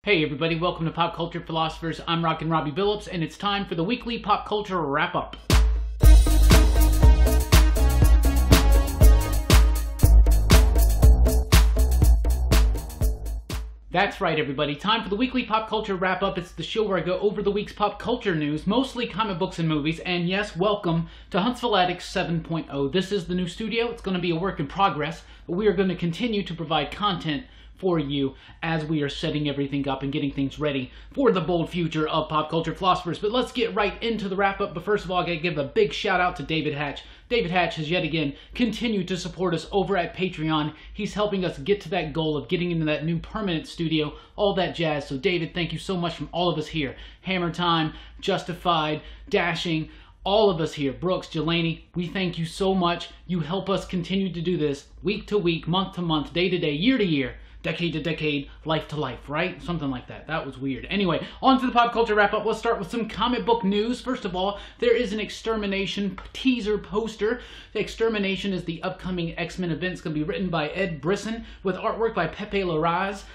Hey everybody, welcome to Pop Culture Philosophers. I'm Rockin Robbie Billups, and it's time for the weekly pop culture wrap-up. That's right everybody, time for the weekly pop culture wrap-up. It's the show where I go over the week's pop culture news, mostly comic books and movies, and yes, welcome to Huntsville Attic 7.0. This is the new studio. It's going to be a work in progress, but we are going to continue to provide content for you as we are setting everything up and getting things ready for the bold future of Pop Culture Philosophers. But let's get right into the wrap-up. But first of all, I gotta give a big shout out to David Hatch. David Hatch has yet again continued to support us over at Patreon. He's helping us get to that goal of getting into that new permanent studio, all that jazz. So David, thank you so much from all of us here. Hammer Time, Justified, Dashing, all of us here, Brooks, Jelani, we thank you so much. You help us continue to do this week to week, month to month, day to day, year to year, decade to decade, life to life, right? Something like that. That was weird. Anyway, on to the pop culture wrap-up. Let's start with some comic book news. First of all, there is an Extermination teaser poster. The Extermination is the upcoming X-Men event. It's going to be written by Ed Brisson with artwork by Pepe Larraz.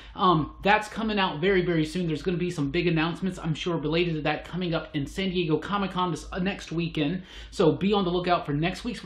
That's coming out very, very soon. There's going to be some big announcements, I'm sure, related to that coming up in San Diego Comic-Con this next weekend. So be on the lookout for next week's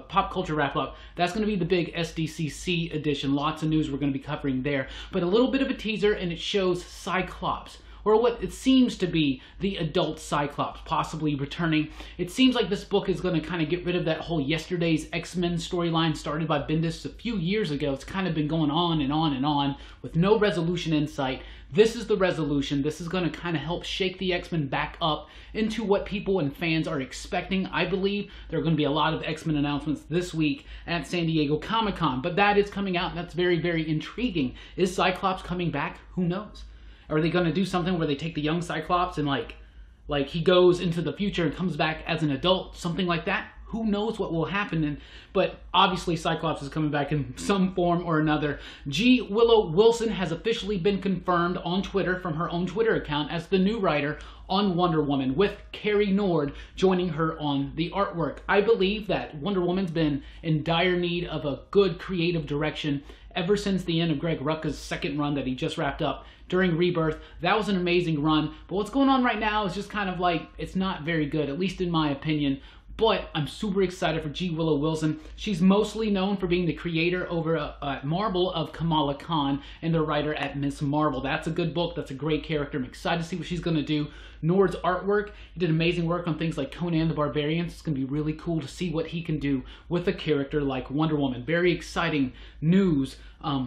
pop culture wrap-up. That's going to be the big SDCC edition. Lots of news we're going to be covering there, but a little bit of a teaser, and it shows Cyclops, or what it seems to be the adult Cyclops, possibly returning. It seems like this book is going to kind of get rid of that whole Yesterday's X-Men storyline started by Bendis a few years ago. It's kind of been going on and on and on with no resolution in sight. This is the resolution. This is going to kind of help shake the X-Men back up into what people and fans are expecting. I believe there are going to be a lot of X-Men announcements this week at San Diego Comic-Con, but that is coming out, and that's very, very intriguing. Is Cyclops coming back? Who knows? Are they going to do something where they take the young Cyclops and like he goes into the future and comes back as an adult? Something like that? Who knows what will happen? But obviously Cyclops is coming back in some form or another. Willow Wilson has officially been confirmed on Twitter from her own Twitter account as the new writer on Wonder Woman, with Carrie Nord joining her on the artwork. I believe that Wonder Woman's been in dire need of a good creative direction ever since the end of Greg Rucka's second run that he just wrapped up during Rebirth. That was an amazing run, but what's going on right now is just kind of like, it's not very good, at least in my opinion. But I'm super excited for Willow Wilson. She's mostly known for being the creator over at Marvel of Kamala Khan and the writer at Miss Marvel. That's a good book. That's a great character. I'm excited to see what she's going to do. Nord's artwork, he did amazing work on things like Conan the Barbarian. It's going to be really cool to see what he can do with a character like Wonder Woman. Very exciting news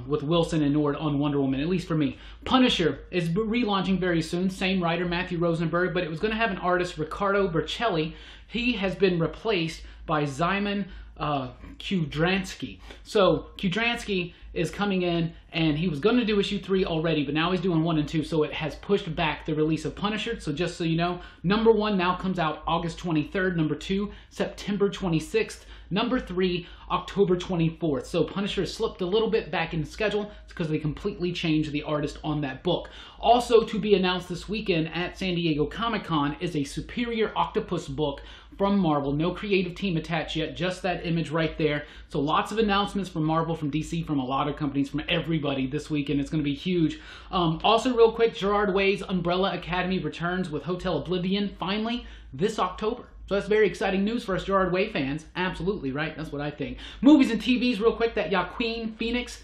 with Wilson and Nord on Wonder Woman, at least for me. Punisher is relaunching very soon. Same writer, Matthew Rosenberg, but it was going to have an artist, Riccardo Bercelli. He has been replaced by Szymon Kudranski. So Kudranski is coming in, and he was going to do issue 3 already, but now he's doing 1 and 2, so it has pushed back the release of Punisher. So just so you know, number 1 now comes out August 23rd, number 2 September 26th, number 3 October 24th. So Punisher has slipped a little bit back in schedule. It's because they completely changed the artist on that book. Also to be announced this weekend at San Diego Comic-Con is a Superior Octopus book from Marvel. No creative team attached yet, just that image right there. So lots of announcements from Marvel, from DC, from a lot of companies, from everybody this weekend. It's going to be huge. Also real quick, Gerard Way's Umbrella Academy returns with Hotel Oblivion finally this October. So that's very exciting news for us Gerard Way fans. Absolutely, right? That's what I think. Movies and TVs real quick. That Joaquin Phoenix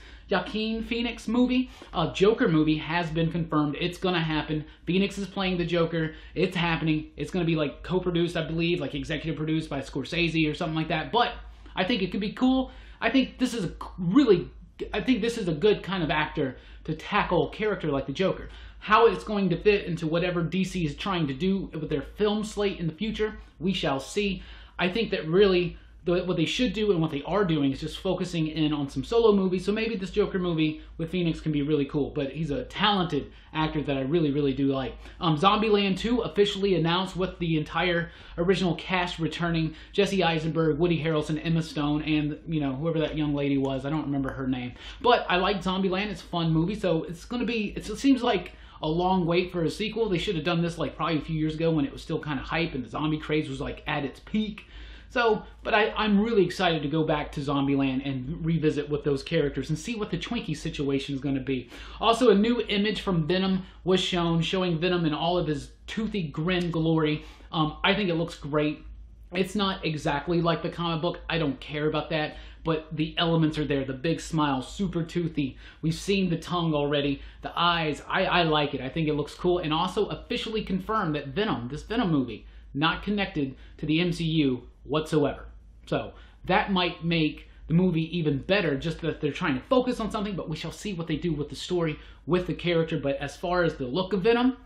movie, Joker movie has been confirmed. It's going to happen. Phoenix is playing the Joker. It's happening. It's going to be like co-produced, I believe, like executive produced by Scorsese or something like that. But I think it could be cool. I think this is a good kind of actor to tackle a character like the Joker. How it's going to fit into whatever DC is trying to do with their film slate in the future, we shall see. I think that really what they should do and what they are doing is just focusing in on some solo movies. So maybe this Joker movie with Phoenix can be really cool, but he's a talented actor that I really, really do like. Zombieland 2 officially announced with the entire original cast returning. Jesse Eisenberg, Woody Harrelson, Emma Stone, and, you know, whoever that young lady was. I don't remember her name. But I like Zombieland. It's a fun movie, so it's going to be, it seems like a long wait for a sequel. They should have done this like probably a few years ago when it was still kind of hype and the zombie craze was like at its peak. So, but I'm really excited to go back to Zombieland and revisit with those characters and see what the Twinkie situation is going to be. Also, a new image from Venom was shown, showing Venom in all of his toothy grin glory. I think it looks great. It's not exactly like the comic book. I don't care about that, but the elements are there. The big smile, super toothy. We've seen the tongue already. The eyes, I like it. I think it looks cool. And also officially confirmed that Venom, this Venom movie, not connected to the MCU whatsoever. So that might make the movie even better, just that they're trying to focus on something, but we shall see what they do with the story, with the character. But as far as the look of Venom,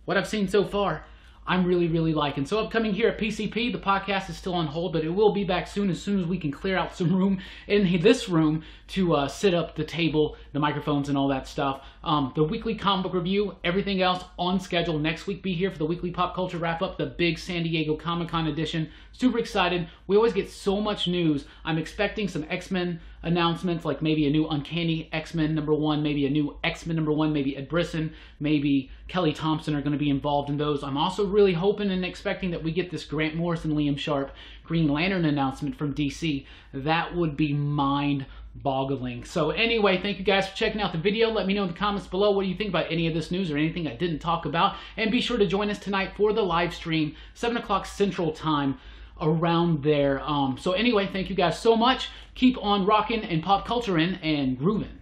what I've seen so far, I'm really, really liking. So upcoming here at PCP, the podcast is still on hold, but it will be back soon as we can clear out some room in this room to sit up the table, the microphones, and all that stuff. The weekly comic book review, everything else on schedule. Next week, be here for the weekly pop culture wrap-up, the big San Diego Comic-Con edition. Super excited. We always get so much news. I'm expecting some X-Men announcements, like maybe a new Uncanny X-Men #1, maybe a new X-Men #1, maybe Ed Brisson, maybe Kelly Thompson are going to be involved in those. I'm also really hoping and expecting that we get this Grant Morrison, Liam Sharp, Green Lantern announcement from DC. That would be mind-boggling. So anyway, thank you guys for checking out the video. Let me know in the comments below what do you think about any of this news or anything I didn't talk about. And be sure to join us tonight for the live stream, 7 o'clock Central Time, around there. So anyway, thank you guys so much. Keep on rocking and pop culture in and grooving.